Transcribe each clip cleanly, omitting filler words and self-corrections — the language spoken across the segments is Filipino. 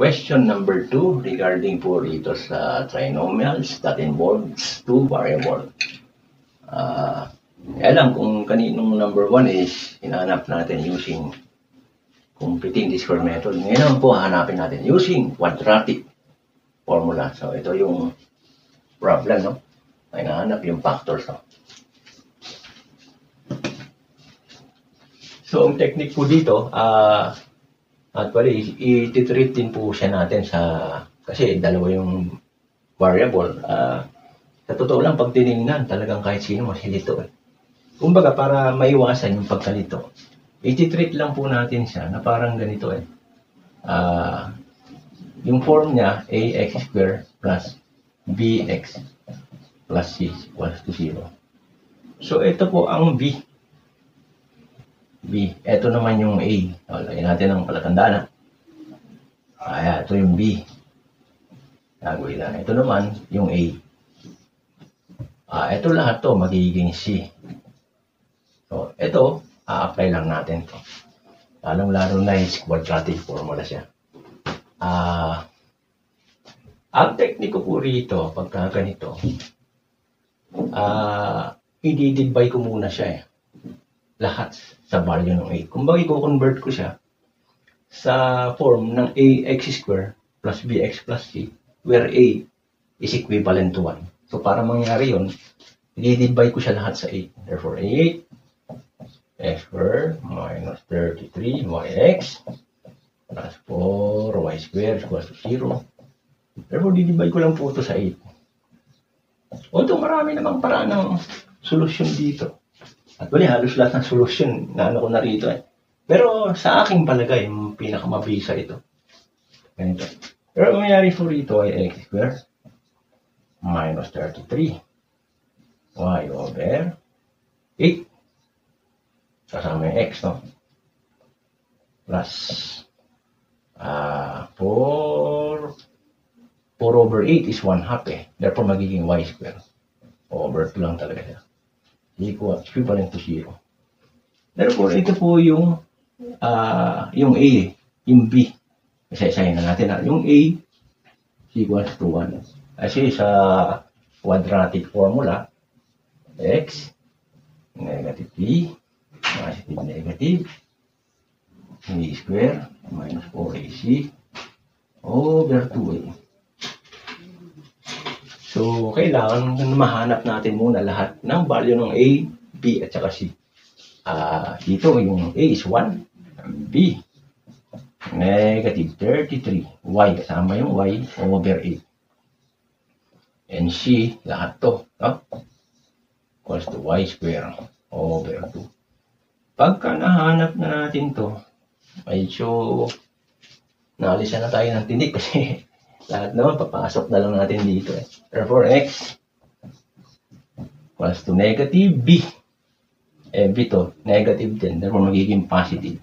Question number 2 regarding po rito sa trinomials that involves two variable. Alam kung kaninong number 1 is hinahanap natin using completing the square method. Ngayon po hanapin natin using quadratic formula. So ito yung problem, no? Hinahanap yung factors, no? So ang technique po dito, actually, i-treat din po siya natin kasi dalawa yung variable. Sa totoo lang, pag tinignan, talagang kahit sino masilito. Kumbaga, para maiwasan yung pagkalito, i-treat lang po natin siya na parang ganito . Yung form niya, ax squared plus bx plus c equals to 0. So, ito po ang b. Ito naman yung a. Lagyan natin ang palatandaan. Ito yung b. Gagawin lang. Ito naman yung a. Ito lahat to magiging c. So, ito, apply lang natin to. Lalong-lalo na is quadratic formula siya. Ang tekniko po rito, pagka ganito, i-divide ko muna siya lahat sa value ng a. Kung bakit i-convert ko siya sa form ng ax squared plus bx plus c, where a is equivalent to 1. So, para mangyari yun, i-divide ko siya lahat sa 8. Therefore, 8 x squared minus 33yx plus 4y squared equals to 0. Therefore, di-divide ko lang po ito sa 8. Although marami namang paraan ng solusyon dito. Actually, halos lahat ng solusyon na ko na rito . Pero sa aking palagay, yung pinakamabisa ito. Ganito. Pero mangyari po rito ay x squared minus 33 y over 8. Kasama yung x, no? Plus 4 over 8 is 1/2 . Therefore, magiging y squared. Over 2 lang talaga siya. Equivalent to 0. Therefore, ito po yung A, yung B. Isa-isahin na natin. Yung A equals to 1. Kasi sa quadratic formula, x, negative b, positive negative, b squared minus 4ac over 2a. So, kailangan mahanap natin muna lahat ng value ng a, b, at saka c. Dito, yung a is 1, b, negative 33, y, kasama yung y, over 8. And c, lahat to, no? Equals to y squared over 2. Pagka nahanap na natin to, medyo naalisan na tayo ng tinik kasi lahat naman papasok na lang natin dito . Therefore, x equals to negative b. B to, negative din. Therefore, magiging positive.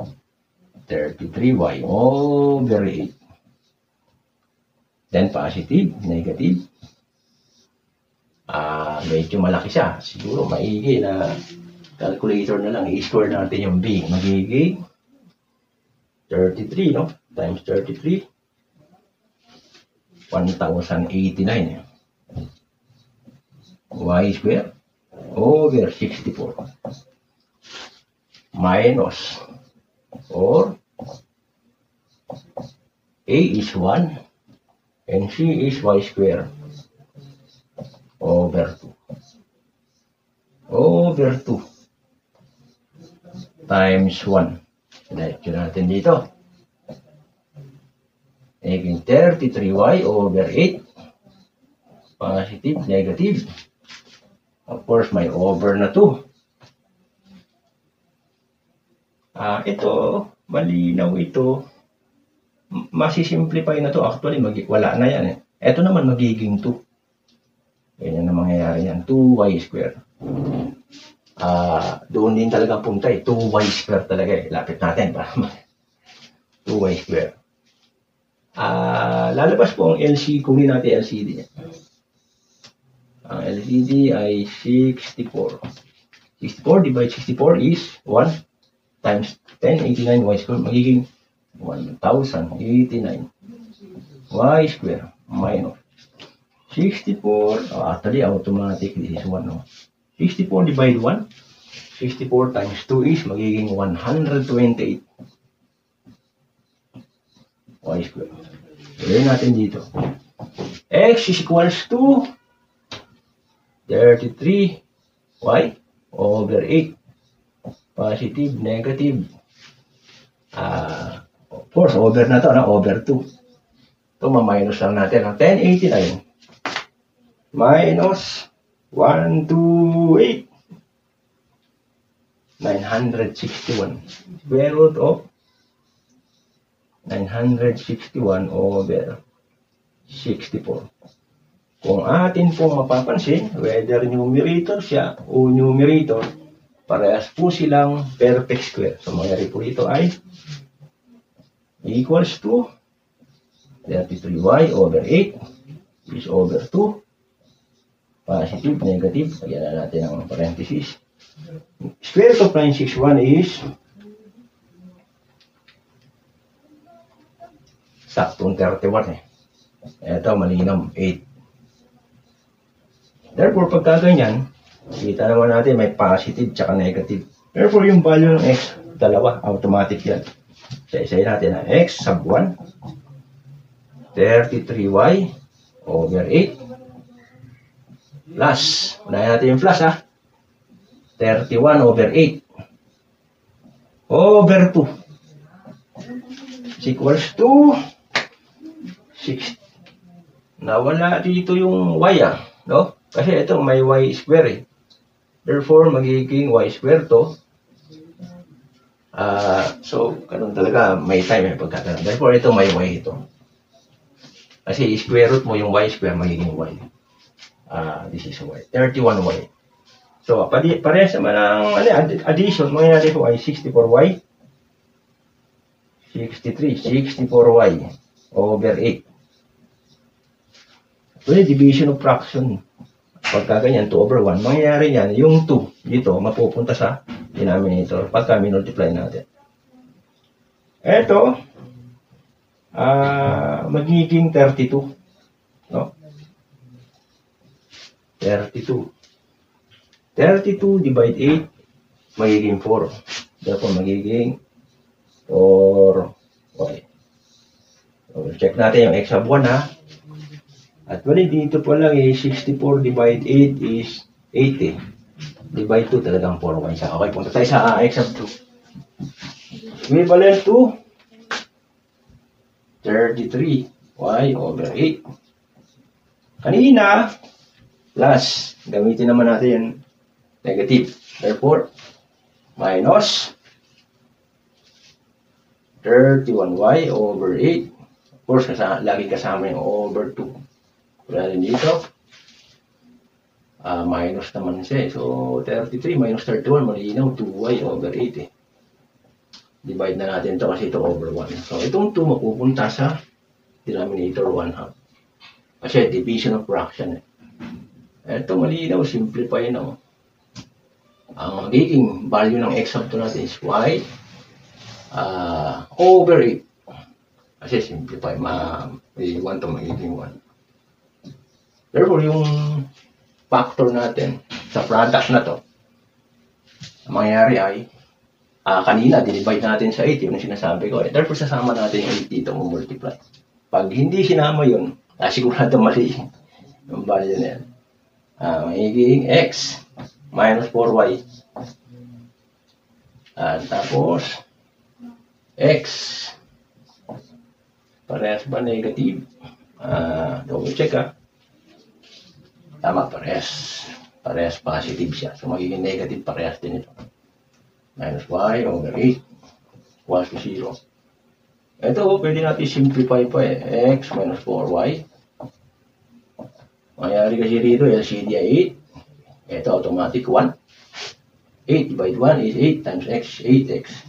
33y over 8. Then, positive, negative. Medyo malaki siya. Siguro, maigi na calculator na lang. I-square natin yung b. Magiging 33, no? Times 33. 1,089. Y squared over 64. Minus, or a is 1 and c is y squared over 2. Over 2 times 1. Diretso natin dito. Magiging 33y over 8. Positive, negative. Of course, may over na 2. Ito, malinaw ito. Masisimplify na to. Actually, wala na yan . Ito naman magiging 2. Ganyan na mangyayari yan. 2y squared. Doon din talaga punta . 2y squared talaga . Lapit natin. 2y squared. Lalabas po ang LCD. Kunin natin LCD niya. Ang LCD ay 64. 64 divided 64 is 1 times 10, 89 y squared. Magiging 1,089 y square minus 64. Actually, automatic. This is 1. No? 64 divide 1. 64 times 2 is magiging 128 y square. Gawin natin dito. X is equals to 33 y over 8. Positive, negative. Of course, over na to, over 2. Ito, ma-minus lang natin. 1089 minus 128. 961. Square root of 961 over 64. Kung atin pong mapapansin, whether numerator siya o numerator, parehas po silang perfect square. So, mangyari po ito ay equals to 33y over 8 is over 2. Positive, negative. Lagyan na natin ang parenthesis. Square root of 961 is saktong 31 eh. Ito, malinaw, 8. Therefore, pagka ganyan, kita naman natin may positive tsaka negative. Therefore, yung value ng x, dalawa, automatic yan. Isa-isayin natin na x sub 1, 33y over 8, plus, unahin natin yung plus 31 over 8, over 2, is equals to 6. Nawala dito yung y no? Kasi ito may y square eh. Therefore, magiging y square to. So, ganun talaga, may time pagkakaroon. Therefore, ito may y ito. Kasi square root mo yung y square, magiging y. This is y. 31y. So, parehas naman ang addition. Mangyayari ko ay 64y. 64y over 8. Well, division of fraction. Pagka ganyan, 2 over 1, mangyayari yan, yung 2 dito, mapupunta sa denominator pagka minultiply natin. Ito, magiging 32. No? 32. 32 divide 8, magiging 4. Therefore, magiging 4y. So, check natin yung x sub 1 At wali dito po lang 64 divide 8 is 80. Divide 2 talagang 4y siya. Okay, punta tayo sa x sub 2. Equivalent to 33y over 8. Kanina, plus, gamitin naman natin negative. Therefore, minus 31y over 8. Of course, lagi kasama yung over 2. Wala rin dito. Minus naman siya. So, 33 minus 31, malinaw, 2y over 8 eh. Divide na natin ito kasi ito over 1. So, itong 2 mapupunta sa denominator 1/2. Kasi division of fraction eh. Ito malinaw, simplify na. Ang magiging value ng x sub 2 natin is y over 8. Kasi simplify, may 1 to magiging 1. Therefore, yung factor natin sa product na to, ang mangyayari ay, kanina, dinivide natin sa 8, yun ang sinasabi ko. Therefore, sasama natin yung 8 dito, multiply. Pag hindi sinama yun, sigurado mali yung value na yan. Magiging x minus 4y. Tapos, x, parehas ba negative? Double check Tama, parehas. Parehas positive siya. So, magiging negative parehas din ito. Minus y over 8 equals to 0. Ito, pwede natin simplify pa x minus 4y. Mangyari kasi rito, LCD ay 8. Ito, automatic 1. 8 divide 1 is 8 times x, 8x.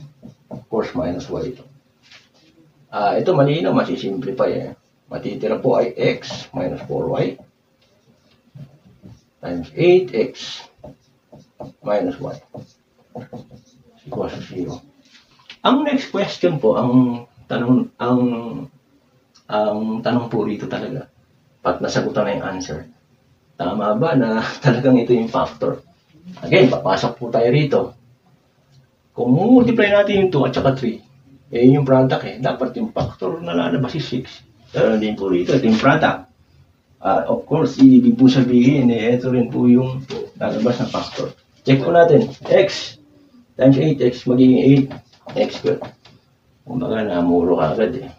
Of course, minus y ito. Ito, malinaw, masisimplify Matitira po ay x minus 4y times 8x minus y equals to 0. Ang next question po, ang Ang tanong po rito talaga, pag nasagutan na yung answer, tama ba na talagang ito yung factor? Again, papasok po tayo rito. Kung multiply natin yung 2 at saka 3, eh yung product dapat yung factor na lalabas is 6. Pero hindi po rito, ito yung product. Of course, ibig po sabihin, ito rin po yung lalabas na factor. Check po natin, x times 8x magiging 8x squared. Kumbaga, namuro ka agad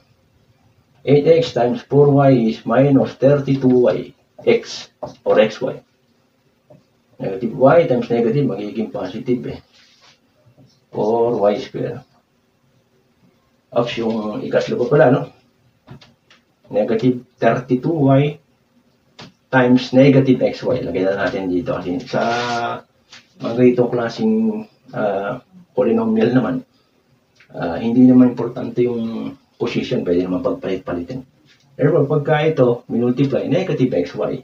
8x times 4y is minus 32y x or xy. Negative y times negative magiging positive 4y squared. Ops, yung ikaslo ko pala, no? Negative 32y times negative xy. Lagay na natin dito kasi sa mga ganitong klaseng polynomial naman, hindi naman importante yung position, pwede naman pagpalit-palitin. Pero pagka ito, minultiply, negative xy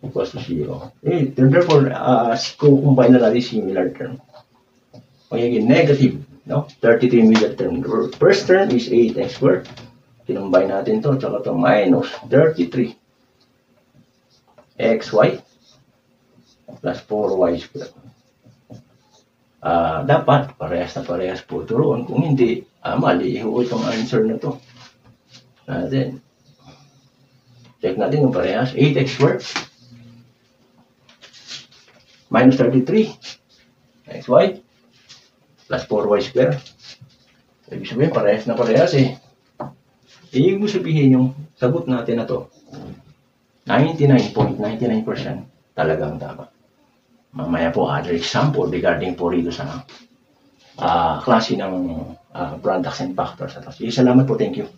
equals to 0. Therefore, kukumpine na natin similar term. Magiging negative, no? 33 middle term. First term is 8x squared. Kinumbine natin to, tsaka to minus 33 xy plus 4y squared. Dapat parehas na parehas po ito roon. Kung hindi, mali itong answer na to. Then, check natin yung parehas. 8x squared minus 33 xy plus 4y squared. Ibig sabihin, parehas na parehas Ibig sabihin yung sagot natin na to, 99.99% talagang tama. Mamaya po, other example regarding po rito sa klase ng products and factors. Salamat po, thank you.